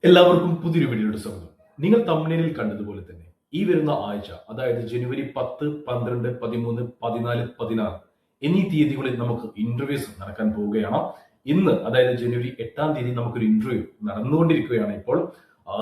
എല്ലാവർക്കും പുതിയൊരു വീഡിയോയുടെ സ്വാഗതം. നിങ്ങൾ തമ്മിലിൽ കണ്ടതുപോലെ തന്നെ ഈ വരുന്ന ആഴ്ച, അതായത് ജനുവരി 10, 12, 13, 14, 16 എന്നീ തീയതികളിൽ നമുക്ക് ഇന്റർവ്യൂസ് നടക്കാൻ പോവുകയാണ്. ഇന്ന്, അതായത് ജനുവരി 8-ാം തീയതി നമുക്കൊരു ഇന്റർവ്യൂ നടന്നുകൊണ്ടിരിക്കുകയാണ്. ഇപ്പോൾ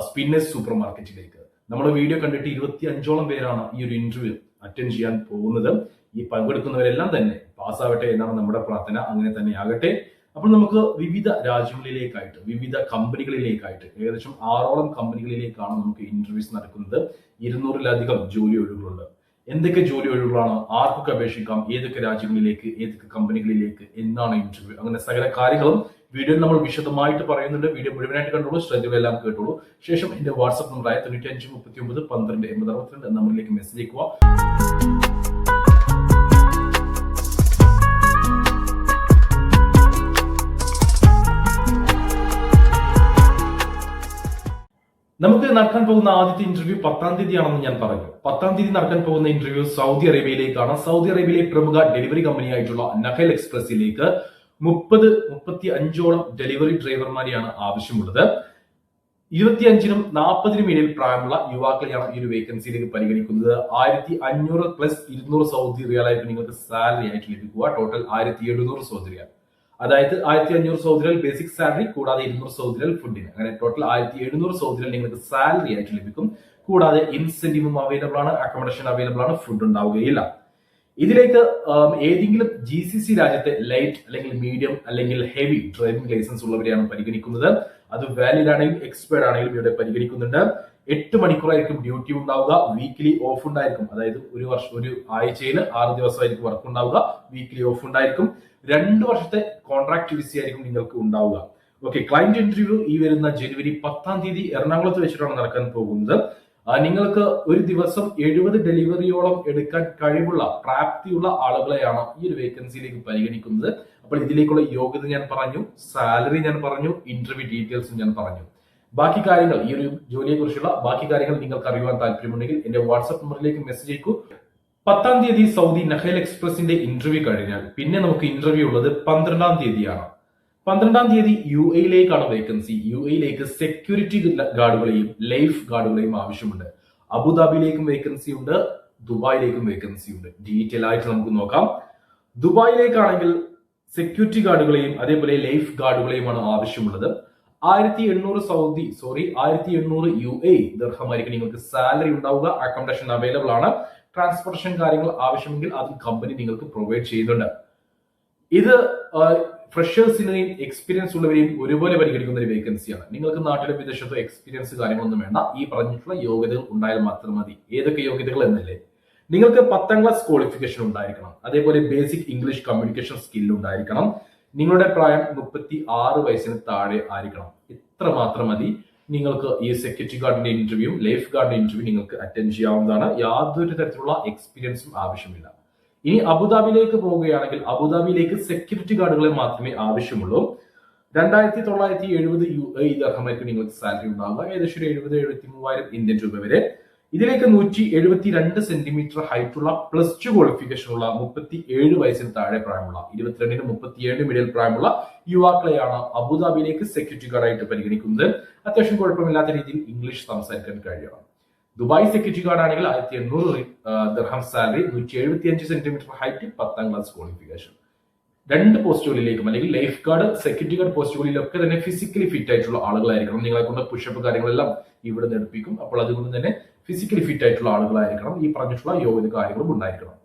സ്പിന്നേഴ്സ് സൂപ്പർ മാർക്കറ്റിലേക്ക് നമ്മുടെ വീഡിയോ കണ്ടിട്ട് 25ഓളം പേരാണ് ഈ ഒരു ഇന്റർവ്യൂ അറ്റൻഡ് ചെയ്യാൻ പോകുന്നത്. ഈ പങ്കെടുക്കുന്നവരെല്ലാം തന്നെ പാസ്സാവട്ടെ എന്നാണ് നമ്മുടെ പ്രാർത്ഥന. അങ്ങനെ തന്നെ ആകട്ടെ. അപ്പോൾ നമുക്ക് വിവിധ രാജ്യങ്ങളിലേക്കായിട്ട്, വിവിധ കമ്പനികളിലേക്കായിട്ട്, ഏകദേശം 6ഓളം കമ്പനികളിലേക്കാണ് നമുക്ക് ഇന്റർവ്യൂസ് നടക്കുന്നത്. 200-ലധികം ജോലി ഒഴിവുകളുണ്ട്. എന്തൊക്കെ ജോലി ഒഴിവുകളാണ്, ആർക്കൊക്കെ അപേക്ഷിക്കാം, ഏതൊക്കെ രാജ്യങ്ങളിലേക്ക്, ഏതൊക്കെ കമ്പനികളിലേക്ക്, എന്നാണ് ഇന്റർവ്യൂ, അങ്ങനെ സകല കാര്യങ്ങളും വീഡിയോയിൽ നമ്മൾ വിശദമായിട്ട് പറയുന്നുണ്ട്. വീഡിയോ മുഴുവനായിട്ട് കണ്ടോളൂ, ശ്രദ്ധകളെല്ലാം കേട്ടോളൂ. ശേഷം എന്റെ വാട്സ്ആപ്പ് നമ്പറായ 953912 നമ്പറിലേക്ക് മെസ്സേജ് അയക്കുക. നമുക്ക് നടക്കാൻ പോകുന്ന ആദ്യത്തെ ഇന്റർവ്യൂ 10-ാം തീയതിയാണെന്ന് ഞാൻ പറഞ്ഞു. 10-ാം തീയതി നടക്കാൻ പോകുന്ന ഇന്റർവ്യൂ സൗദി അറേബ്യയിലേക്കാണ്. സൗദി അറേബ്യയിലെ പ്രമുഖ ഡെലിവറി കമ്പനിയായിട്ടുള്ള നഹൽ എക്സ്പ്രസിലേക്ക് 30-35ഓളം ഡെലിവറി ഡ്രൈവർമാരെയാണ് ആവശ്യമുള്ളത്. 25-നും 40-നും ഇടയിൽ പ്രായമുള്ള യുവാക്കളെയാണ് ഈ ഒരു വേക്കൻസിയിലേക്ക് പരിഗണിക്കുന്നത്. 1500 പ്ലസ് 200 സൗദി റിയാലായിട്ട് നിങ്ങൾക്ക് സാലറി ആയിട്ട് ലഭിക്കുക. ടോട്ടൽ 1700 സൗദി റിയാൽ. അതായത് 1500 സൗദി റിയാൽ ബേസിക് സാലറി, കൂടാതെ 200 സൗദി റിയാൽ ഫുഡിന്. അങ്ങനെ ടോട്ടൽ 1700 സൗദി റിയാൽ നിങ്ങൾക്ക് സാലറി ആയിട്ട് ലഭിക്കും. കൂടാതെ ഇൻസെന്റീവും അവൈലബിൾ ആണ്, അക്കോമഡേഷൻ അവൈലബിൾ ആണ്, ഫുഡ് ഉണ്ടാവുകയില്ല. ഇതിലേക്ക് ഏതെങ്കിലും GCC രാജ്യത്തെ ലൈറ്റ് അല്ലെങ്കിൽ മീഡിയം അല്ലെങ്കിൽ ഹെവി ഡ്രൈവിംഗ് ലൈസൻസ് ഉള്ളവരെയാണ് പരിഗണിക്കുന്നത്. അത് വാലിഡ് ആണെങ്കിലും എക്സ്പയർഡ് ആണെങ്കിലും ഇവിടെ പരിഗണിക്കുന്നുണ്ട്. 8 മണിക്കൂറായിരിക്കും ഡ്യൂട്ടി ഉണ്ടാവുക. വീക്കിലി ഓഫ് ഉണ്ടായിരിക്കും. അതായത് ഒരു ആഴ്ചയിൽ 6 ദിവസമായിരിക്കും വർക്ക് ഉണ്ടാവുക. വീക്കിലി ഓഫ് ഉണ്ടായിരിക്കും. 2 വർഷത്തെ കോൺട്രാക്ട് വിസ ആയിരിക്കും നിങ്ങൾക്ക് ഉണ്ടാവുക. ഓക്കെ, ക്ലയന്റ് ഇന്റർവ്യൂ ഈ വരുന്ന ജനുവരി 10-ാം തീയതി എറണാകുളത്ത് വെച്ചിട്ടാണ് നടക്കാൻ പോകുന്നത്. നിങ്ങൾക്ക് ഒരു ദിവസം 70 ഡെലിവറിയോളം എടുക്കാൻ കഴിവുള്ള, പ്രാപ്തിയുള്ള ആളുകളെയാണ് ഈ ഒരു വേക്കൻസിയിലേക്ക് പരിഗണിക്കുന്നത്. അപ്പോൾ ഇതിലേക്കുള്ള യോഗ്യത ഞാൻ പറഞ്ഞു, സാലറി ഞാൻ പറഞ്ഞു, ഇന്റർവ്യൂ ഡീറ്റെയിൽസും ഞാൻ പറഞ്ഞു. ബാക്കി കാര്യങ്ങൾ, ഈ ഒരു ജോലിയെ കുറിച്ചുള്ള ബാക്കി കാര്യങ്ങൾ നിങ്ങൾക്ക് അറിയുവാൻ താല്പര്യമുണ്ടെങ്കിൽ എന്റെ വാട്സ്ആപ്പ് നമ്പറിലേക്ക് മെസ്സേജ് അയക്കൂ. 10-ാം തീയതി സൗദി നഹൽ എക്സ്പ്രസിന്റെ ഇന്റർവ്യൂ കഴിഞ്ഞാൽ പിന്നെ നമുക്ക് ഇന്റർവ്യൂ ഉള്ളത് 12-ാം തീയതിയാണ്. 12-ാം തീയതി UAE-യിലേക്കാണ് വേക്കൻസി. UAE-യിലേക്ക് സെക്യൂരിറ്റി ഗാർഡുകളെയും ലൈഫ് ഗാർഡുകളെയും ആവശ്യമുണ്ട്. അബുദാബിയിലേക്കും വേക്കൻസി ഉണ്ട്, ദുബായിലേക്കും വേക്കൻസി ഉണ്ട്. ഡീറ്റെയിൽ ആയിട്ട് നമുക്ക് നോക്കാം. ദുബായിലേക്കാണെങ്കിൽ സെക്യൂരിറ്റി ഗാർഡുകളെയും അതേപോലെ ലൈഫ് ഗാർഡുകളെയുമാണ് ആവശ്യമുള്ളത്. 1800 UAE ദിർഹമായിരിക്കും നിങ്ങൾക്ക് സാലറി ഉണ്ടാവുക. അക്കോമഡേഷൻ അവൈലബിൾ ആണ്. ട്രാൻസ്പോർട്ടേഷൻ കാര്യങ്ങൾ ആവശ്യമെങ്കിൽ അതും കമ്പനി നിങ്ങൾക്ക് പ്രൊവൈഡ് ചെയ്യുന്നുണ്ട്. ഇത് ഫ്രഷേഴ്സിനെയും എക്സ്പീരിയൻസ് ഉള്ളവരെയും ഒരുപോലെ പരിഗണിക്കുന്ന ഒരു വേക്കൻസിയാണ്. നിങ്ങൾക്ക് നാട്ടിലെ വിദേശത്തോ എക്സ്പീരിയൻസ് കാര്യങ്ങളൊന്നും വേണ്ട. ഈ പറഞ്ഞിട്ടുള്ള യോഗ്യതകൾ ഉണ്ടായാൽ മാത്രം മതി. ഏതൊക്കെ യോഗ്യതകൾ എന്നല്ലേ? നിങ്ങൾക്ക് 10ാം ക്ലാസ് ക്വാളിഫിക്കേഷൻ ഉണ്ടായിരിക്കണം. അതേപോലെ ബേസിക് ഇംഗ്ലീഷ് കമ്മ്യൂണിക്കേഷൻ സ്കിൽ ഉണ്ടായിരിക്കണം. നിങ്ങളുടെ പ്രായം 36 വയസ്സിന് താഴെ ആയിരിക്കണം. ഇത്ര മാത്രം മതി. നിങ്ങൾക്ക് ഈ സെക്യൂരിറ്റി ഗാർഡിന്റെ ഇന്റർവ്യൂ, ലൈഫ് ഗാർഡിന്റെ ഇന്റർവ്യൂ നിങ്ങൾക്ക് അറ്റൻഡ് ചെയ്യാവുന്നതാണ്. യാതൊരു തരത്തിലുള്ള എക്സ്പീരിയൻസും ആവശ്യമില്ല. ഇനി അബുദാബിയിലേക്ക് പോവുകയാണെങ്കിൽ അബുദാബിയിലേക്ക് സെക്യൂരിറ്റി ഗാർഡുകളെ മാത്രമേ ആവശ്യമുള്ളൂ. 2970 UAE ദിർഹമായിരിക്കും നിങ്ങൾക്ക് സാലറി ഉണ്ടാവുക. ഏകദേശം 70-73,000 ഇന്ത്യൻ രൂപ വരെ. ഇതിലേക്ക് 172 സെന്റിമീറ്റർ ഹൈറ്റുള്ള +2 ക്വാളിഫിക്കേഷൻ ഉള്ള 37 വയസ്സിന് താഴെ പ്രായമുള്ള, 22-നും 37-നും ഇടയിൽ പ്രായമുള്ള യുവാക്കളെയാണ് അബുദാബിയിലേക്ക് സെക്യൂരിറ്റി ഗാർഡായിട്ട് പരിഗണിക്കുന്നത്. അത്യാവശ്യം കുഴപ്പമില്ലാത്ത രീതിയിൽ ഇംഗ്ലീഷ് സംസാരിക്കാൻ കഴിയണം. ദുബായ് സെക്യൂരിറ്റി ഗാർഡ് ആണെങ്കിൽ 1800 ദിർഹം സാലറി, 175 സെന്റിമീറ്റർ ഹൈറ്റ്, 10ാം ക്ലാസ് ക്വാളിഫിക്കേഷൻ. 2 പോസ്റ്റുകളിലേക്കും അല്ലെങ്കിൽ ലൈഫ് ഗാർഡ്, സെക്യൂരിറ്റി ഗാർഡ് പോസ്റ്റുകളിലൊക്കെ തന്നെ ഫിസിക്കലി ഫിറ്റ് ആയിട്ടുള്ള ആളുകളായിരിക്കണം. നിങ്ങളെ കൊണ്ട് പുഷപ്പ് കാര്യങ്ങളെല്ലാം ഇവിടെ നിന്ന് എടുപ്പിക്കും. അപ്പോൾ അതുകൊണ്ട് തന്നെ ഫിസിക്കലി ഫിറ്റ് ആയിട്ടുള്ള ആളുകളായിരിക്കണം. ഈ പറഞ്ഞിട്ടുള്ള യോഗ്യത കാര്യങ്ങളും ഉണ്ടായിരിക്കണം.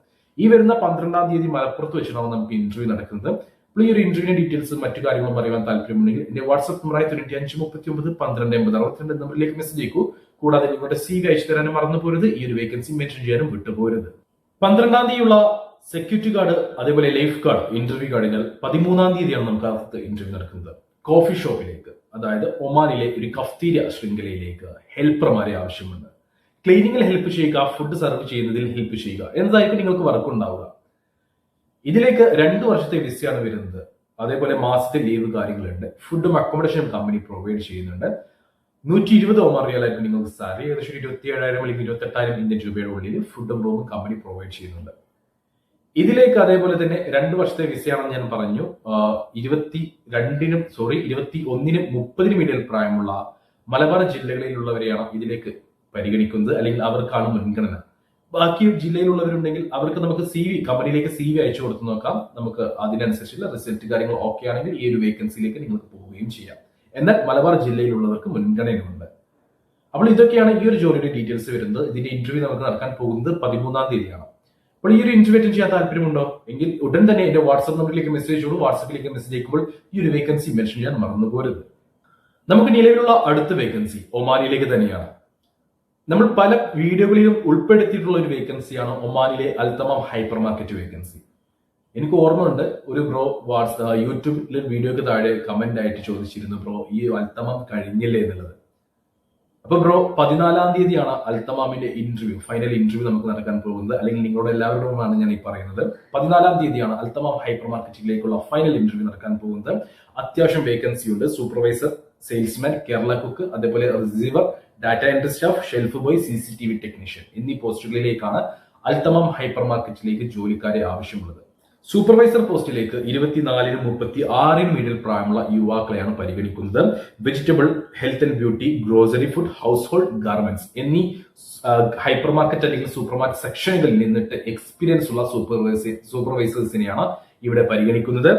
ഈ വരുന്ന 12-ാം തീയതി മലപ്പുറത്ത് വെച്ചിട്ടാണ് നമുക്ക് ഇന്റർവ്യൂ നടക്കുന്നത്. അപ്പോൾ ഈ ഒരു ഇന്റർവ്യൂവിന്റെ ഡീറ്റെയിൽസ് മറ്റു കാര്യങ്ങളും അറിയാൻ താല്പര്യമുണ്ടെങ്കിൽ എന്റെ വാട്സ്ആപ്പ് നമ്പറായ 953912 നമ്പറിലേക്ക് മെസ്സേജ് അയക്കൂ. കൂടാതെ നിങ്ങളുടെ CV അയച്ചു തരാനും മറന്നു പോരുത്. ഈ ഒരു വേക്കൻസി മെൻഷൻ ചെയ്യാനും വിട്ടുപോരുത്. 12-ാം തീയതിയുള്ള സെക്യൂരിറ്റി ഗാർഡ് അതേപോലെ ലൈഫ് ഗാർഡ് ഇന്റർവ്യൂ കഴിഞ്ഞാൽ 13-ാം തീയതിയാണ് നമുക്ക് അടുത്ത ഇന്റർവ്യൂ നടക്കുന്നത്. കോഫി ഷോപ്പിലേക്ക്, അതായത് ഒമാനിലെ ഒരു കഫ്തീരിയ ശൃംഖലയിലേക്ക് ഹെൽപ്പർമാരെ ആവശ്യമുണ്ട്. ക്ലീനിങ്ങിൽ ഹെൽപ്പ് ചെയ്യുക, ഫുഡ് സെർവ് ചെയ്യുന്നതിൽ ഹെൽപ്പ് ചെയ്യുക എന്നതായിരിക്കും നിങ്ങൾക്ക് വർക്ക് ഉണ്ടാവുക. ഇതിലേക്ക് 2 വർഷത്തെ വിസയാണ് വരുന്നത്. അതേപോലെ മാസത്തെ ലീവ് കാര്യങ്ങളുണ്ട്. ഫുഡും അക്കോമഡേഷനും കമ്പനി പ്രൊവൈഡ് ചെയ്യുന്നുണ്ട്. 120 ഒമാർ റിയാലായിരിക്കും നിങ്ങൾക്ക് സാലറി. ഏകദേശം 27,000 അല്ലെങ്കിൽ 28,000 ഇന്ത്യൻ രൂപയുടെ ഉള്ളിൽ ഫുഡും റൂമും കമ്പനി പ്രൊവൈഡ് ചെയ്യുന്നുണ്ട്. ഇതിലേക്ക് അതേപോലെ തന്നെ 2 വർഷത്തെ വിസയാണെന്ന് ഞാൻ പറഞ്ഞു. 21-നും 30-നും ഇടയിൽ പ്രായമുള്ള മലബാർ ജില്ലകളിലുള്ളവരെയാണ് ഇതിലേക്ക് പരിഗണിക്കുന്നത്, അല്ലെങ്കിൽ അവർക്കാണ് മുൻഗണന. ബാക്കി ജില്ലയിലുള്ളവരുണ്ടെങ്കിൽ അവർക്ക് നമുക്ക് കമ്പനിയിലേക്ക് CV അയച്ചു കൊടുത്ത് നോക്കാം. നമുക്ക് അതിനനുസരിച്ചുള്ള റിസൾട്ട് കാര്യങ്ങൾ ഓക്കെ ആണെങ്കിൽ ഈ ഒരു വേക്കൻസിയിലേക്ക് നിങ്ങൾക്ക് പോവുകയും ചെയ്യാം. എന്നാൽ മലബാർ ജില്ലയിലുള്ളവർക്ക് മുൻഗണനയുണ്ട്. അപ്പോൾ ഇതൊക്കെയാണ് ഈ ഒരു ജോലിയുടെ ഡീറ്റെയിൽസ് വരുന്നത്. ഇതിന്റെ ഇന്റർവ്യൂ നമുക്ക് നടക്കാൻ പോകുന്നത് 13-ാം തീയതിയാണ്. അപ്പോൾ ഈ ഒരു ഇന്റർവ്യൂ അറ്റൻഡ് ചെയ്യാൻ താല്പര്യമുണ്ടോ എങ്കിൽ ഉടൻ തന്നെ എന്റെ വാട്സ്ആപ്പ് നമ്പറിലേക്ക് മെസ്സേജ് അയച്ചോളൂ. വാട്സ്ആപ്പിലേക്ക് മെസ്സേജ് അയക്കുമ്പോൾ ഈ ഒരു വേക്കൻസി മെൻഷൻ ചെയ്യാൻ മറന്നു പോരുത്. നമുക്ക് നിലവിലുള്ള അടുത്ത വേക്കൻസി ഒമാനിലേക്ക് തന്നെയാണ്. നമ്മൾ പല വീഡിയോകളിലും ഉൾപ്പെടുത്തിയിട്ടുള്ള ഒരു വേക്കൻസിയാണ് ഒമാനിലെ അൽത്തമാം ഹൈപ്പർ മാർക്കറ്റ് വേക്കൻസി. എനിക്ക് ഓർമ്മയുണ്ട്, ഒരു ബ്രോ യൂട്യൂബിലെ വീഡിയോക്ക് താഴെ കമന്റ് ആയിട്ട് ചോദിച്ചിരുന്നു, ബ്രോ ഈ അൽത്തമാം കഴിഞ്ഞില്ലേ എന്നുള്ളത്. അപ്പൊ ബ്രോ 14-ാം തീയതിയാണ് അൽത്തമാമിന്റെ ഫൈനൽ ഇന്റർവ്യൂ നമുക്ക് നടക്കാൻ പോകുന്നത്. അല്ലെങ്കിൽ നിങ്ങളോട് എല്ലാവരോടുമാണ് ഞാൻ ഈ പറയുന്നത്. 14-ാം തീയതിയാണ് അൽത്തമാം ഹൈപ്പർ മാർക്കറ്റിലേക്കുള്ള ഫൈനൽ ഇന്റർവ്യൂ നടക്കാൻ പോകുന്നത്. അത്യാവശ്യം വേക്കൻസി ഉണ്ട്. സൂപ്പർവൈസർ, സെയിൽസ്മാൻ, കേരള കുക്ക്, അതേപോലെ receiver, data entry staff, shelf boy, CCTV technician എന്നീ പോസ്റ്റുകളിലേക്കാണ് അൽത്തമാം ഹൈപ്പർ മാർക്കറ്റിലേക്ക് ജോലിക്കാരെ ആവശ്യമുള്ളത്. സൂപ്പർവൈസർ പോസ്റ്റിലേക്ക് 24-നും 36-നും ഇടയിൽ പ്രായമുള്ള യുവാക്കളെയാണ് പരിഗണിക്കുന്നത്. Vegetable, health and beauty, grocery, food, house hold, garments എന്നീ ഹൈപ്പർ മാർക്കറ്റ് അല്ലെങ്കിൽ സൂപ്പർ മാർക്കറ്റ് സെക്ഷനുകളിൽ നിന്നിട്ട് എക്സ്പീരിയൻസ് ഉള്ള സൂപ്പർവൈസേഴ്സിനെയാണ് ഇവിടെ പരിഗണിക്കുന്നത്.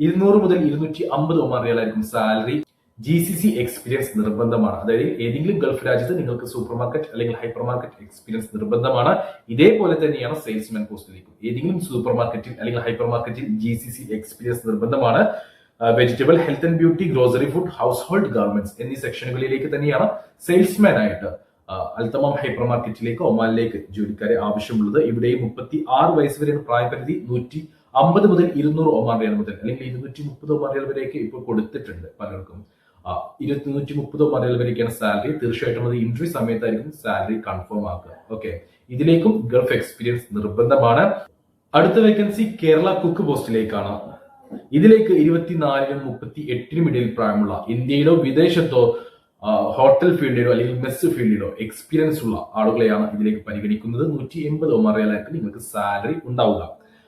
200 മുതൽ 250 ഒമാൻ റിയാലായിരിക്കും സാലറി. GCC എക്സ്പീരിയൻസ് നിർബന്ധമാണ്. അതായത് ഏതെങ്കിലും ഗൾഫ് രാജ്യത്ത് നിങ്ങൾക്ക് സൂപ്പർ മാർക്കറ്റ് അല്ലെങ്കിൽ ഹൈപ്പർ മാർക്കറ്റ് എക്സ്പീരിയൻസ് നിർബന്ധമാണ്. ഇതേപോലെ തന്നെയാണ് സെയിൽസ്മാൻ പോസ്റ്റിലേക്കും ഏതെങ്കിലും സൂപ്പർ മാർക്കറ്റിൽ അല്ലെങ്കിൽ ഹൈപ്പർ മാർക്കറ്റിൽ GCC എക്സ്പീരിയൻസ് നിർബന്ധമാണ്. Vegetable, health and beauty, grocery, food, house hold, garments എന്നീ സെക്ഷനുകളിലേക്ക് തന്നെയാണ് സെയിൽസ്മാൻ ആയിട്ട് അൽത്തമാം ഹൈപ്പർ മാർക്കറ്റിലേക്ക് ഒമാനിലേക്ക് ജോലിക്കാരെ ആവശ്യമുള്ളത്. ഇവിടെയും 36 വയസ്സ് വരെയാണ് പ്രായപരിധി. 150 മുതൽ 200 ഒമാൻ റിയാൽ മുതൽ അല്ലെങ്കിൽ 230 ഒമാൻ റിയാൽ വരെയൊക്കെ ഇപ്പോൾ കൊടുത്തിട്ടുണ്ട് പലർക്കും. 230 ഒമാൻ റിയാൽ വരെയൊക്കെയാണ് സാലറി. തീർച്ചയായിട്ടും അത് ഇന്റർവ്യൂ സമയത്തായിരിക്കും സാലറി കൺഫേം ആക്കുക. ഓക്കെ, ഇതിലേക്കും ഗൾഫ് എക്സ്പീരിയൻസ് നിർബന്ധമാണ്. അടുത്ത വേക്കൻസി കേരള കുക്ക് പോസ്റ്റിലേക്കാണ്. ഇതിലേക്ക് 24-നും 38-നും ഇടയിൽ പ്രായമുള്ള ഇന്ത്യയിലോ വിദേശത്തോ ഹോട്ടൽ ഫീൽഡിലോ അല്ലെങ്കിൽ മെസ് ഫീൽഡിലോ എക്സ്പീരിയൻസ് ഉള്ള ആളുകളെയാണ് ഇതിലേക്ക് പരിഗണിക്കുന്നത്. 180 ഒമാൻ റിയാലായിരിക്കും നിങ്ങൾക്ക് സാലറി ഉണ്ടാവുക.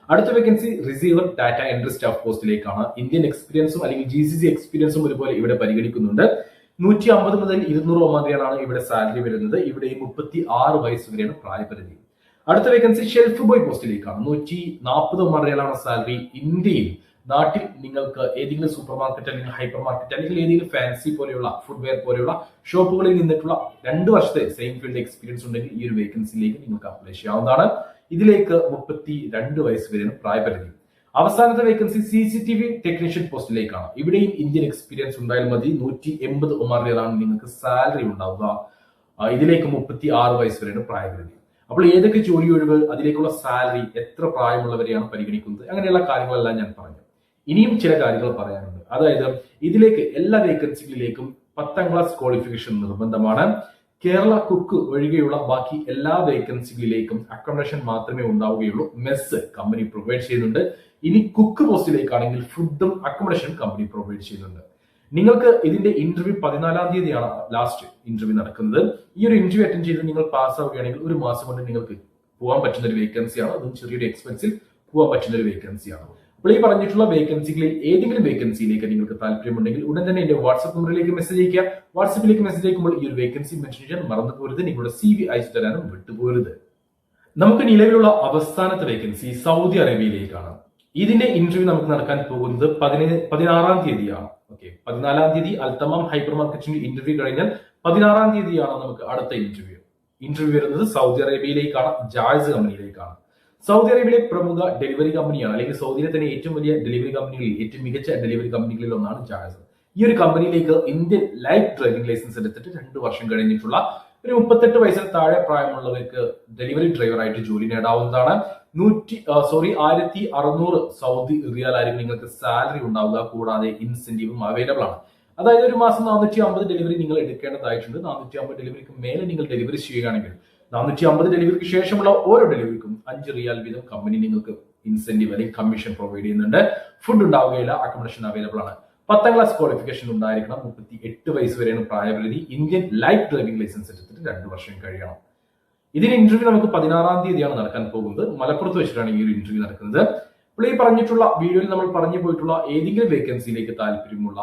അടുത്ത vacancy receiver, data entry staff പോസ്റ്റിലേക്കാണ്. ഇന്ത്യൻ എക്സ്പീരിയൻസും അല്ലെങ്കിൽ GCC എക്സ്പീരിയൻസും ഒരുപോലെ ഇവിടെ പരിഗണിക്കുന്നുണ്ട്. 150 മുതൽ 200 ഒമാൻ റിയാലാണ് ഇവിടെ സാലറി വരുന്നത്. ഇവിടെ 36 വയസ്സ് വരെയാണ് പ്രായപരിധി. അടുത്ത വേക്കൻസി ഷെൽഫ് ബോയ് പോസ്റ്റിലേക്കാണ്. 140 ഒമാൻ റിയാലാണ് സാലറി. ഇന്ത്യയിൽ നാട്ടിൽ നിങ്ങൾക്ക് ഏതെങ്കിലും സൂപ്പർ മാർക്കറ്റ് അല്ലെങ്കിൽ ഹൈപ്പർ മാർക്കറ്റ് അല്ലെങ്കിൽ ഏതെങ്കിലും ഫാൻസി പോലെയുള്ള ഫുഡ്വെയർ പോലെയുള്ള ഷോപ്പുകളിൽ നിന്നിട്ടുള്ള 2 വർഷത്തെ സെയിം ഫീൽഡ് എക്സ്പീരിയൻസ് ഉണ്ടെങ്കിൽ ഈ ഒരു വേക്കൻസിയിലേക്ക് നിങ്ങൾക്ക് അപ്ലൈ ചെയ്യാവുന്നതാണ്. ഇതിലേക്ക് 32 വയസ്സ് വരെയാണ് പ്രായപരിധി. അവസാനത്തെ വേക്കൻസി CCTV ടെക്നീഷ്യൻ പോസ്റ്റിലേക്കാണ്. ഇവിടെയും ഇന്ത്യൻ എക്സ്പീരിയൻസ് ഉണ്ടായാൽ മതി. 180 ഒമാൻ റിയാലാണ് നിങ്ങൾക്ക് സാലറി ഉണ്ടാവുക. ഇതിലേക്ക് 36 വയസ്സ് വരെയാണ് പ്രായപരിധി. അപ്പോൾ ഏതൊക്കെ ജോലി ഒഴിവ്, അതിലേക്കുള്ള സാലറി, എത്ര പ്രായമുള്ളവരെയാണ് പരിഗണിക്കുന്നത്, അങ്ങനെയുള്ള കാര്യങ്ങളെല്ലാം ഞാൻ പറഞ്ഞു. ഇനിയും ചില കാര്യങ്ങൾ പറയാനുണ്ട്. അതായത് ഇതിലേക്ക് എല്ലാ വേക്കൻസികളിലേക്കും 10ാം ക്ലാസ് ക്വാളിഫിക്കേഷൻ നിർബന്ധമാണ്. കേരള കുക്ക് ഒഴികെയുള്ള ബാക്കി എല്ലാ വേക്കൻസികളിലേക്കും അക്കോമഡേഷൻ മാത്രമേ ഉണ്ടാവുകയുള്ളൂ. മെസ്സ് കമ്പനി പ്രൊവൈഡ് ചെയ്യുന്നുണ്ട്. ഇനി കുക്ക് പോസ്റ്റിലേക്കാണെങ്കിൽ ഫുഡും അക്കോമഡേഷനും കമ്പനി പ്രൊവൈഡ് ചെയ്യുന്നുണ്ട്. നിങ്ങൾക്ക് ഇതിന്റെ ഇന്റർവ്യൂ 14-ാം തീയതിയാണ് ലാസ്റ്റ് ഇന്റർവ്യൂ നടക്കുന്നത്. ഈ ഒരു ഇന്റർവ്യൂ അറ്റൻഡ് ചെയ്ത് നിങ്ങൾ പാസ് ആവുകയാണെങ്കിൽ 1 മാസം കൊണ്ട് നിങ്ങൾക്ക് പോകാൻ പറ്റുന്ന ഒരു വേക്കൻസിയാണ്. അതും ചെറിയൊരു എക്സ്പെൻസിൽ പോകാൻ പറ്റുന്ന ഒരു വേക്കൻസിയാണ്. അപ്പോൾ ഈ പറഞ്ഞിട്ടുള്ള വേക്കൻസികളിൽ ഏതെങ്കിലും വേക്കൻസിയിലേക്ക് നിങ്ങൾക്ക് താല്പര്യമുണ്ടെങ്കിൽ ഉടൻ തന്നെ എന്റെ വാട്സ്ആപ്പ് നമ്പറിലേക്ക് മെസ്സേജ് അയക്കുക. വാട്സ്ആപ്പിലേക്ക് മെസ്സേജ് അയക്കുമ്പോൾ ഈ ഒരു വേക്കൻസി മെൻഷൻ ചെയ്യാൻ മറന്നു പോരുത്. നിങ്ങളുടെ CV അയച്ചു തരാനും വിട്ടുപോരുത്. നമുക്ക് നിലവിലുള്ള അവസാനത്തെ വേക്കൻസി സൗദി അറേബ്യയിലേക്കാണ്. ഇതിന്റെ ഇന്റർവ്യൂ നമുക്ക് നടക്കാൻ പോകുന്നത് 16-ാം തീയതിയാണ്. ഓക്കെ, 14-ാം തീയതി അൽത്തമാം ഹൈപ്പർ മാർക്കറ്റിന്റെ ഇന്റർവ്യൂ കഴിഞ്ഞാൽ 16-ാം തീയതിയാണ് നമുക്ക് അടുത്ത ഇന്റർവ്യൂ വരുന്നത് സൗദി അറേബ്യയിലേക്കാണ്. ജായസ് കമ്പനിയിലേക്കാണ്. സൗദി അറേബ്യയിലെ പ്രമുഖ ഡെലിവറി കമ്പനിയാണ്, അല്ലെങ്കിൽ സൗദിയിലെ തന്നെ ഏറ്റവും വലിയ ഡെലിവറി കമ്പനികളിൽ ഏറ്റവും മികച്ച ഡെലിവറി കമ്പനികളിൽ ഒന്നാണ് ജായസ്. ഈ ഒരു കമ്പനിയിലേക്ക് ഇന്ത്യൻ ലൈഫ് ഡ്രൈവിംഗ് ലൈസൻസ് എടുത്തിട്ട് 2 വർഷം കഴിഞ്ഞിട്ടുള്ള ഒരു 38 വയസ്സിന് താഴെ പ്രായമുള്ളവർക്ക് ഡെലിവറി ഡ്രൈവറായിട്ട് ജോലി നേടാവുന്നതാണ്. 1600 സൗദി റിയാൽ ആയിരിക്കും നിങ്ങൾക്ക് സാലറി ഉണ്ടാവുക. കൂടാതെ ഇൻസെന്റീവും അവൈലബിൾ ആണ്. അതായത് ഒരു മാസം 450 ഡെലിവറി നിങ്ങൾ എടുക്കേണ്ടതായിട്ടുണ്ട്. 450 ഡെലിവറിക്ക് മേലെ നിങ്ങൾ ഡെലിവറി ചെയ്യുകയാണെങ്കിൽ 450 ഡെലിവറിക്ക് ശേഷമുള്ള ഓരോ ഡെലിവറിക്കും 5 റിയാൽ വീതം കമ്പനി നിങ്ങൾക്ക് ഇൻസെന്റീവ് അല്ലെങ്കിൽ കമ്മീഷൻ പ്രൊവൈഡ് ചെയ്യുന്നുണ്ട്. ഫുഡ് ഉണ്ടാവുകയില്ല, അക്കോമഡേഷൻ അവൈലബിൾ ആണ്. 10ാം ക്ലാസ് ക്വാളിഫിക്കേഷൻ ഉണ്ടായിരിക്കണം. 38 വയസ്സ് വരെയാണ് പ്രായപരിധി. ഇന്ത്യൻ ലൈഫ് ഡ്രൈവിംഗ് ലൈസൻസ് എടുത്തിട്ട് 2 വർഷം കഴിയണം. ഇതിന് ഇന്റർവ്യൂ നമുക്ക് 16-ാം തീയതിയാണ് നടക്കാൻ പോകുന്നത്. മലപ്പുറത്ത് വെച്ചിട്ടാണ് ഈ ഒരു ഇന്റർവ്യൂ നടക്കുന്നത്. അപ്പോൾ ഈ പറഞ്ഞിട്ടുള്ള വീഡിയോയിൽ നമ്മൾ പറഞ്ഞു പോയിട്ടുള്ള ഏതെങ്കിലും വേക്കൻസിയിലേക്ക് താല്പര്യമുള്ള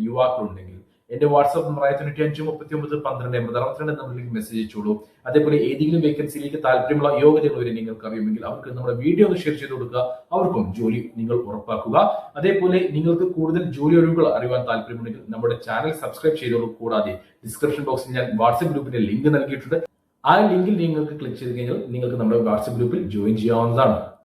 യുവാക്കളുണ്ടെങ്കിൽ എന്റെ വാട്സ്ആപ്പ് നമ്പറായ 953912 നമ്പറിലേക്ക് മെസ്സേജ് അയച്ചോളൂ. അതേപോലെ ഏതെങ്കിലും വേക്കൻസിയിലേക്ക് താല്പര്യമുള്ള യോഗ്യതയുള്ളവരെ നിങ്ങൾക്ക് അറിയുമെങ്കിൽ അവർക്ക് നമ്മുടെ വീഡിയോ ഒന്ന് ഷെയർ ചെയ്ത് കൊടുക്കുക. അവർക്കും ജോലി നിങ്ങൾ ഉറപ്പാക്കുക. അതേപോലെ നിങ്ങൾക്ക് കൂടുതൽ ജോലി ഒഴിവുകൾ അറിയാൻ താല്പര്യമുണ്ടെങ്കിൽ നമ്മുടെ ചാനൽ സബ്സ്ക്രൈബ് ചെയ്തോളൂ. കൂടാതെ ഡിസ്ക്രിപ്ഷൻ ബോക്സിൽ ഞാൻ വാട്സ്ആപ്പ് ഗ്രൂപ്പിന്റെ ലിങ്ക് നൽകിയിട്ടുണ്ട്. ആ ലിങ്കിൽ നിങ്ങൾക്ക് ക്ലിക്ക് ചെയ്ത് കഴിഞ്ഞാൽ നിങ്ങൾക്ക് നമ്മുടെ വാട്സ്ആപ്പ് ഗ്രൂപ്പിൽ ജോയിൻ ചെയ്യാവുന്നതാണ്.